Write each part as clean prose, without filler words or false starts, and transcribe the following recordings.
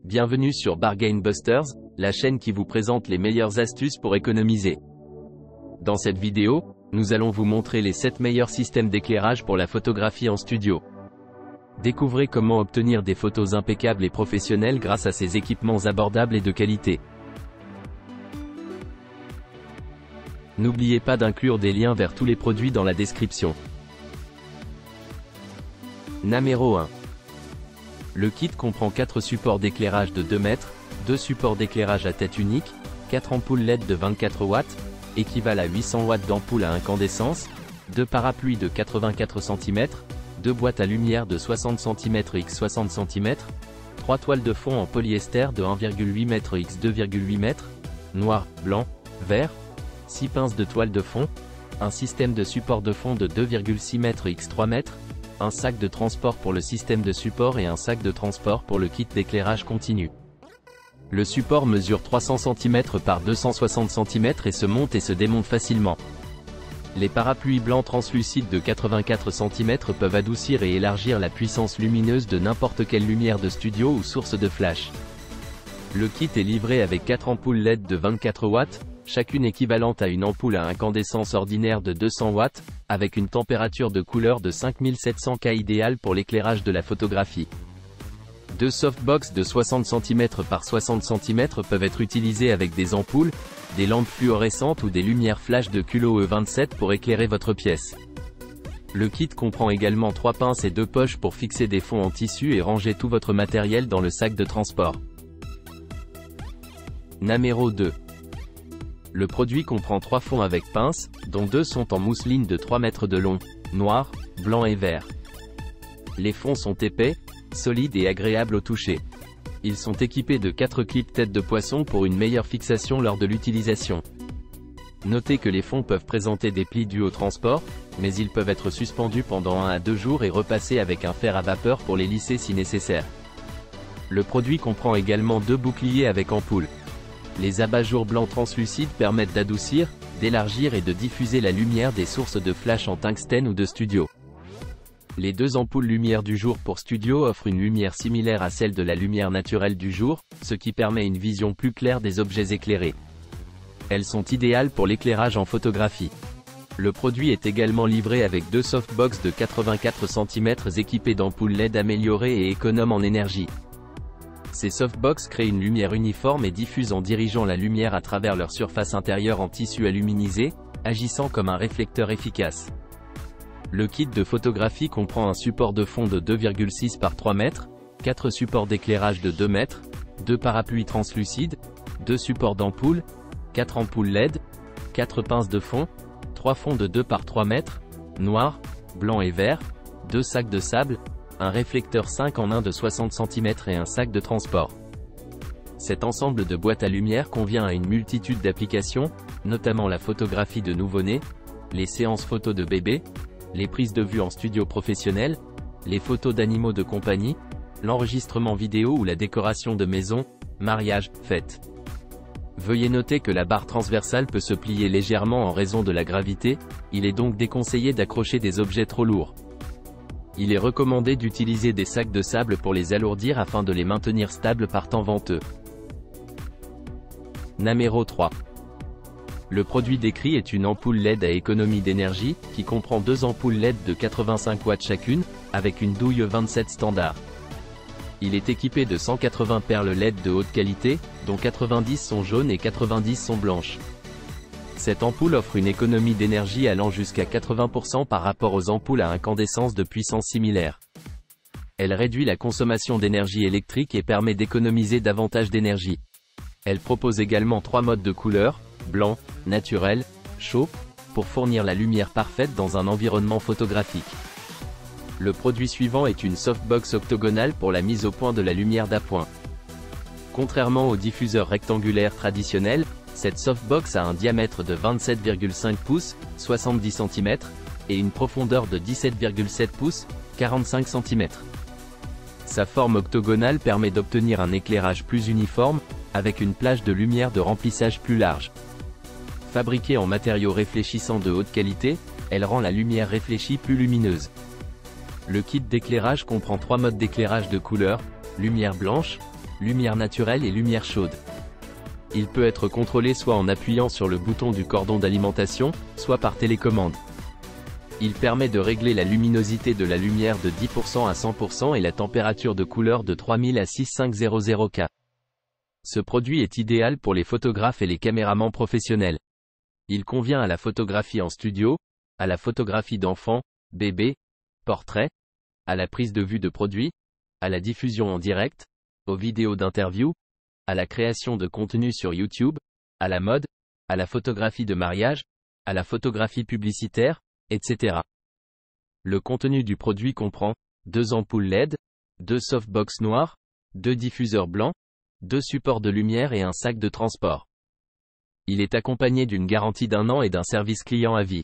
Bienvenue sur Bargain Busters, la chaîne qui vous présente les meilleures astuces pour économiser. Dans cette vidéo, nous allons vous montrer les 7 meilleurs systèmes d'éclairage pour la photographie en studio. Découvrez comment obtenir des photos impeccables et professionnelles grâce à ces équipements abordables et de qualité. N'oubliez pas d'inclure des liens vers tous les produits dans la description. Numéro 1. Le kit comprend 4 supports d'éclairage de 2 mètres, 2 supports d'éclairage à tête unique, 4 ampoules LED de 24 watts, équivalent à 800 watts d'ampoule à incandescence, 2 parapluies de 84 cm, 2 boîtes à lumière de 60 cm x 60 cm, 3 toiles de fond en polyester de 1,8 m x 2,8 m, noir, blanc, vert, 6 pinces de toile de fond, un système de support de fond de 2,6 m x 3 m, un sac de transport pour le système de support et un sac de transport pour le kit d'éclairage continu. Le support mesure 300 cm par 260 cm et se monte et se démonte facilement. Les parapluies blancs translucides de 84 cm peuvent adoucir et élargir la puissance lumineuse de n'importe quelle lumière de studio ou source de flash. Le kit est livré avec 4 ampoules LED de 24 watts, chacune équivalente à une ampoule à incandescence ordinaire de 200 watts, avec une température de couleur de 5700 K idéale pour l'éclairage de la photographie. 2 softbox de 60 cm par 60 cm peuvent être utilisés avec des ampoules, des lampes fluorescentes ou des lumières flash de Culot E27 pour éclairer votre pièce. Le kit comprend également 3 pinces et 2 poches pour fixer des fonds en tissu et ranger tout votre matériel dans le sac de transport. Numéro 2. Le produit comprend 3 fonds avec pinces, dont 2 sont en mousseline de 3 mètres de long, noir, blanc et vert. Les fonds sont épais, solides et agréables au toucher. Ils sont équipés de 4 clips tête de poisson pour une meilleure fixation lors de l'utilisation. Notez que les fonds peuvent présenter des plis dus au transport, mais ils peuvent être suspendus pendant 1 à 2 jours et repassés avec un fer à vapeur pour les lisser si nécessaire. Le produit comprend également 2 boucliers avec ampoule. Les abat-jours blancs translucides permettent d'adoucir, d'élargir et de diffuser la lumière des sources de flash en tungstène ou de studio. Les 2 ampoules lumière du jour pour studio offrent une lumière similaire à celle de la lumière naturelle du jour, ce qui permet une vision plus claire des objets éclairés. Elles sont idéales pour l'éclairage en photographie. Le produit est également livré avec 2 softbox de 84 cm équipées d'ampoules LED améliorées et économes en énergie. Ces softbox créent une lumière uniforme et diffusent en dirigeant la lumière à travers leur surface intérieure en tissu aluminisé, agissant comme un réflecteur efficace. Le kit de photographie comprend un support de fond de 2,6 par 3 mètres, 4 supports d'éclairage de 2 mètres, 2 parapluies translucides, 2 supports d'ampoules, 4 ampoules LED, 4 pinces de fond, 3 fonds de 2 par 3 mètres, noir, blanc et vert, 2 sacs de sable, un réflecteur 5 en 1 de 60 cm et un sac de transport. Cet ensemble de boîtes à lumière convient à une multitude d'applications, notamment la photographie de nouveau-nés, les séances photos de bébés, les prises de vue en studio professionnel, les photos d'animaux de compagnie, l'enregistrement vidéo ou la décoration de maison, mariage, fête. Veuillez noter que la barre transversale peut se plier légèrement en raison de la gravité, il est donc déconseillé d'accrocher des objets trop lourds. Il est recommandé d'utiliser des sacs de sable pour les alourdir afin de les maintenir stables par temps venteux. Numéro 3. Le produit décrit est une ampoule LED à économie d'énergie, qui comprend 2 ampoules LED de 85 watts chacune, avec une douille 27 standard. Il est équipé de 180 perles LED de haute qualité, dont 90 sont jaunes et 90 sont blanches. Cette ampoule offre une économie d'énergie allant jusqu'à 80% par rapport aux ampoules à incandescence de puissance similaire. Elle réduit la consommation d'énergie électrique et permet d'économiser davantage d'énergie. Elle propose également 3 modes de couleur, blanc, naturel, chaud, pour fournir la lumière parfaite dans un environnement photographique. Le produit suivant est une softbox octogonale pour la mise au point de la lumière d'appoint. Contrairement aux diffuseurs rectangulaires traditionnels, cette softbox a un diamètre de 27,5 pouces, 70 cm, et une profondeur de 17,7 pouces, 45 cm. Sa forme octogonale permet d'obtenir un éclairage plus uniforme, avec une plage de lumière de remplissage plus large. Fabriquée en matériaux réfléchissants de haute qualité, elle rend la lumière réfléchie plus lumineuse. Le kit d'éclairage comprend 3 modes d'éclairage de couleur, lumière blanche, lumière naturelle et lumière chaude. Il peut être contrôlé soit en appuyant sur le bouton du cordon d'alimentation, soit par télécommande. Il permet de régler la luminosité de la lumière de 10% à 100% et la température de couleur de 3000 à 6500 K. Ce produit est idéal pour les photographes et les caméramans professionnels. Il convient à la photographie en studio, à la photographie d'enfants, bébés, portraits, à la prise de vue de produits, à la diffusion en direct, aux vidéos d'interview, à la création de contenu sur YouTube, à la mode, à la photographie de mariage, à la photographie publicitaire, etc. Le contenu du produit comprend 2 ampoules LED, 2 softbox noires, 2 diffuseurs blancs, 2 supports de lumière et un sac de transport. Il est accompagné d'une garantie d'1 an et d'un service client à vie.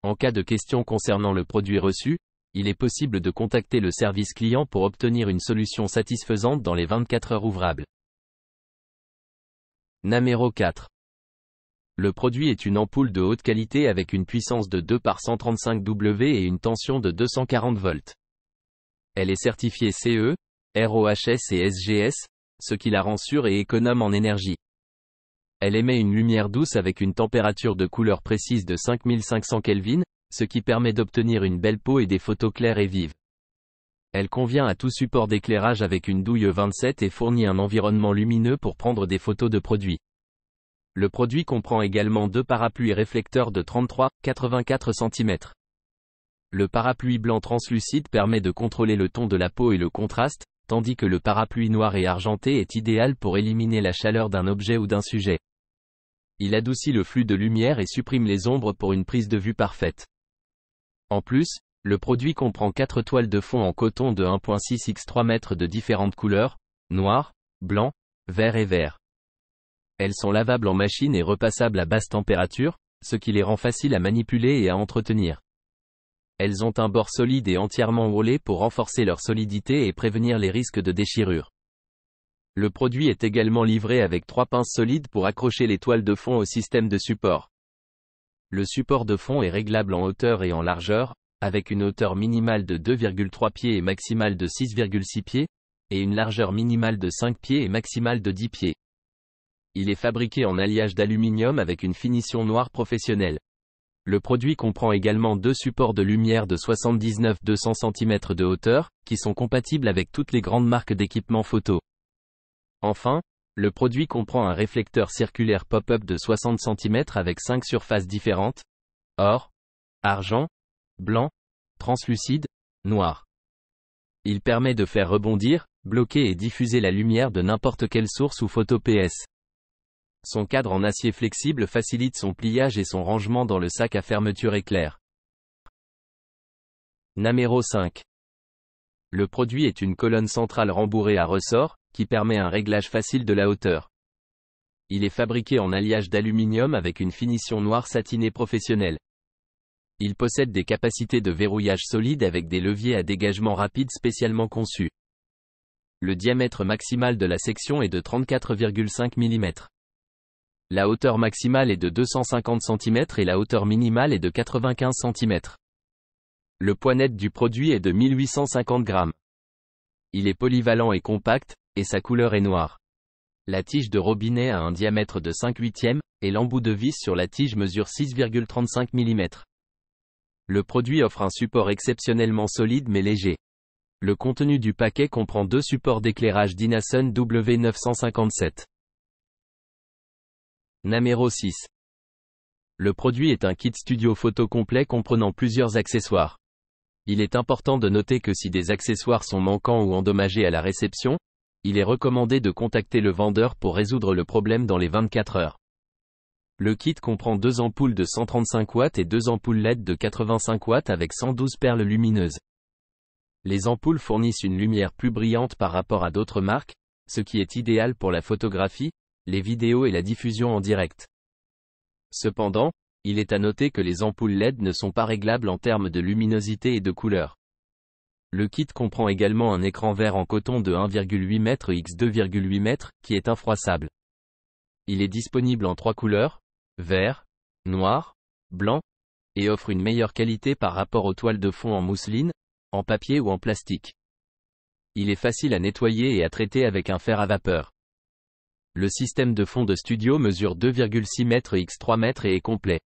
En cas de questions concernant le produit reçu, il est possible de contacter le service client pour obtenir une solution satisfaisante dans les 24 heures ouvrables. Numéro 4. Le produit est une ampoule de haute qualité avec une puissance de 2 par 135 W et une tension de 240 volts. Elle est certifiée CE, RoHS et SGS, ce qui la rend sûre et économe en énergie. Elle émet une lumière douce avec une température de couleur précise de 5500 Kelvin, ce qui permet d'obtenir une belle peau et des photos claires et vives. Elle convient à tout support d'éclairage avec une douille 27 et fournit un environnement lumineux pour prendre des photos de produits. Le produit comprend également 2 parapluies réflecteurs de 33-84 cm. Le parapluie blanc translucide permet de contrôler le ton de la peau et le contraste, tandis que le parapluie noir et argenté est idéal pour éliminer la chaleur d'un objet ou d'un sujet. Il adoucit le flux de lumière et supprime les ombres pour une prise de vue parfaite. En plus, le produit comprend 4 toiles de fond en coton de 1.6 x 3 mètres de différentes couleurs, noir, blanc, vert et vert. Elles sont lavables en machine et repassables à basse température, ce qui les rend faciles à manipuler et à entretenir. Elles ont un bord solide et entièrement roulé pour renforcer leur solidité et prévenir les risques de déchirure. Le produit est également livré avec 3 pinces solides pour accrocher les toiles de fond au système de support. Le support de fond est réglable en hauteur et en largeur, avec une hauteur minimale de 2,3 pieds et maximale de 6,6 pieds, et une largeur minimale de 5 pieds et maximale de 10 pieds. Il est fabriqué en alliage d'aluminium avec une finition noire professionnelle. Le produit comprend également 2 supports de lumière de 79-200 cm de hauteur, qui sont compatibles avec toutes les grandes marques d'équipements photo. Enfin, le produit comprend un réflecteur circulaire pop-up de 60 cm avec 5 surfaces différentes: or, argent, blanc, translucide, noir. Il permet de faire rebondir, bloquer et diffuser la lumière de n'importe quelle source ou photo PS. Son cadre en acier flexible facilite son pliage et son rangement dans le sac à fermeture éclair. Numéro 5. Le produit est une colonne centrale rembourrée à ressort, qui permet un réglage facile de la hauteur. Il est fabriqué en alliage d'aluminium avec une finition noire satinée professionnelle. Il possède des capacités de verrouillage solide avec des leviers à dégagement rapide spécialement conçus. Le diamètre maximal de la section est de 34,5 mm. La hauteur maximale est de 250 cm et la hauteur minimale est de 95 cm. Le poids net du produit est de 1850 grammes. Il est polyvalent et compact, et sa couleur est noire. La tige de robinet a un diamètre de 5/8, et l'embout de vis sur la tige mesure 6,35 mm. Le produit offre un support exceptionnellement solide mais léger. Le contenu du paquet comprend 2 supports d'éclairage Dynasun W957. Numéro 6. Le produit est un kit studio photo complet comprenant plusieurs accessoires. Il est important de noter que si des accessoires sont manquants ou endommagés à la réception, il est recommandé de contacter le vendeur pour résoudre le problème dans les 24 heures. Le kit comprend 2 ampoules de 135 watts et 2 ampoules LED de 85 watts avec 112 perles lumineuses. Les ampoules fournissent une lumière plus brillante par rapport à d'autres marques, ce qui est idéal pour la photographie, les vidéos et la diffusion en direct. Cependant, il est à noter que les ampoules LED ne sont pas réglables en termes de luminosité et de couleur. Le kit comprend également un écran vert en coton de 1,8 m x 2,8 m, qui est infroissable. Il est disponible en 3 couleurs, vert, noir, blanc, et offre une meilleure qualité par rapport aux toiles de fond en mousseline, en papier ou en plastique. Il est facile à nettoyer et à traiter avec un fer à vapeur. Le système de fond de studio mesure 2,6 m x 3 m et est complet.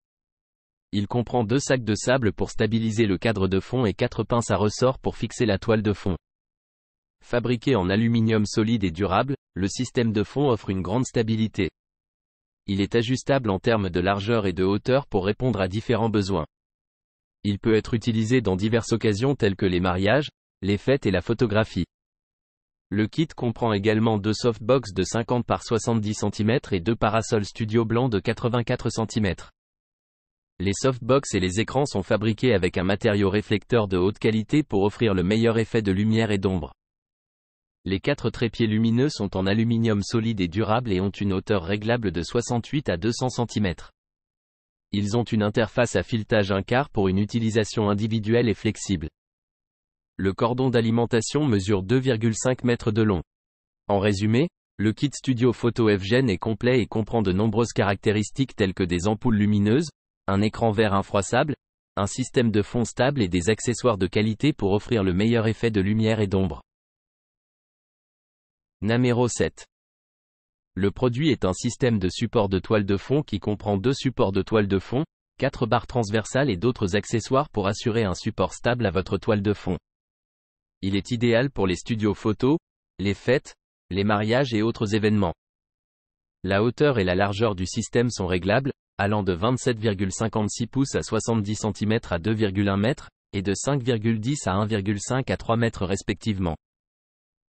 Il comprend 2 sacs de sable pour stabiliser le cadre de fond et 4 pinces à ressort pour fixer la toile de fond. Fabriqué en aluminium solide et durable, le système de fond offre une grande stabilité. Il est ajustable en termes de largeur et de hauteur pour répondre à différents besoins. Il peut être utilisé dans diverses occasions telles que les mariages, les fêtes et la photographie. Le kit comprend également 2 softbox de 50 par 70 cm et 2 parasols studio blancs de 84 cm. Les softbox et les écrans sont fabriqués avec un matériau réflecteur de haute qualité pour offrir le meilleur effet de lumière et d'ombre. Les 4 trépieds lumineux sont en aluminium solide et durable et ont une hauteur réglable de 68 à 200 cm. Ils ont une interface à filetage 1/4 pour une utilisation individuelle et flexible. Le cordon d'alimentation mesure 2,5 m de long. En résumé, le kit Studio Photo FGen est complet et comprend de nombreuses caractéristiques telles que des ampoules lumineuses, un écran vert infroissable, un système de fond stable et des accessoires de qualité pour offrir le meilleur effet de lumière et d'ombre. Numéro 7. Le produit est un système de support de toile de fond qui comprend 2 supports de toile de fond, 4 barres transversales et d'autres accessoires pour assurer un support stable à votre toile de fond. Il est idéal pour les studios photos, les fêtes, les mariages et autres événements. La hauteur et la largeur du système sont réglables, allant de 27,56 pouces à 70 cm à 2,1 m, et de 5,10 à 1,5 à 3 m respectivement.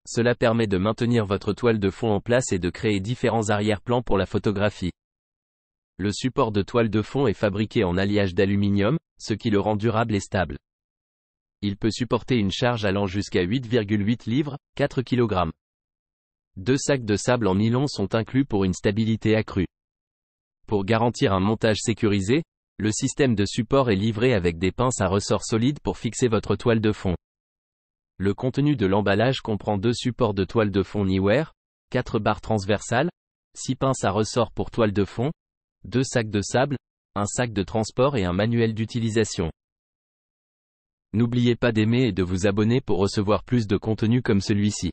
Cela permet de maintenir votre toile de fond en place et de créer différents arrière-plans pour la photographie. Le support de toile de fond est fabriqué en alliage d'aluminium, ce qui le rend durable et stable. Il peut supporter une charge allant jusqu'à 8,8 livres, 4 kg. 2 sacs de sable en nylon sont inclus pour une stabilité accrue. Pour garantir un montage sécurisé, le système de support est livré avec des pinces à ressort solides pour fixer votre toile de fond. Le contenu de l'emballage comprend 2 supports de toile de fond Niwear, 4 barres transversales, 6 pinces à ressort pour toile de fond, 2 sacs de sable, un sac de transport et un manuel d'utilisation. N'oubliez pas d'aimer et de vous abonner pour recevoir plus de contenu comme celui-ci.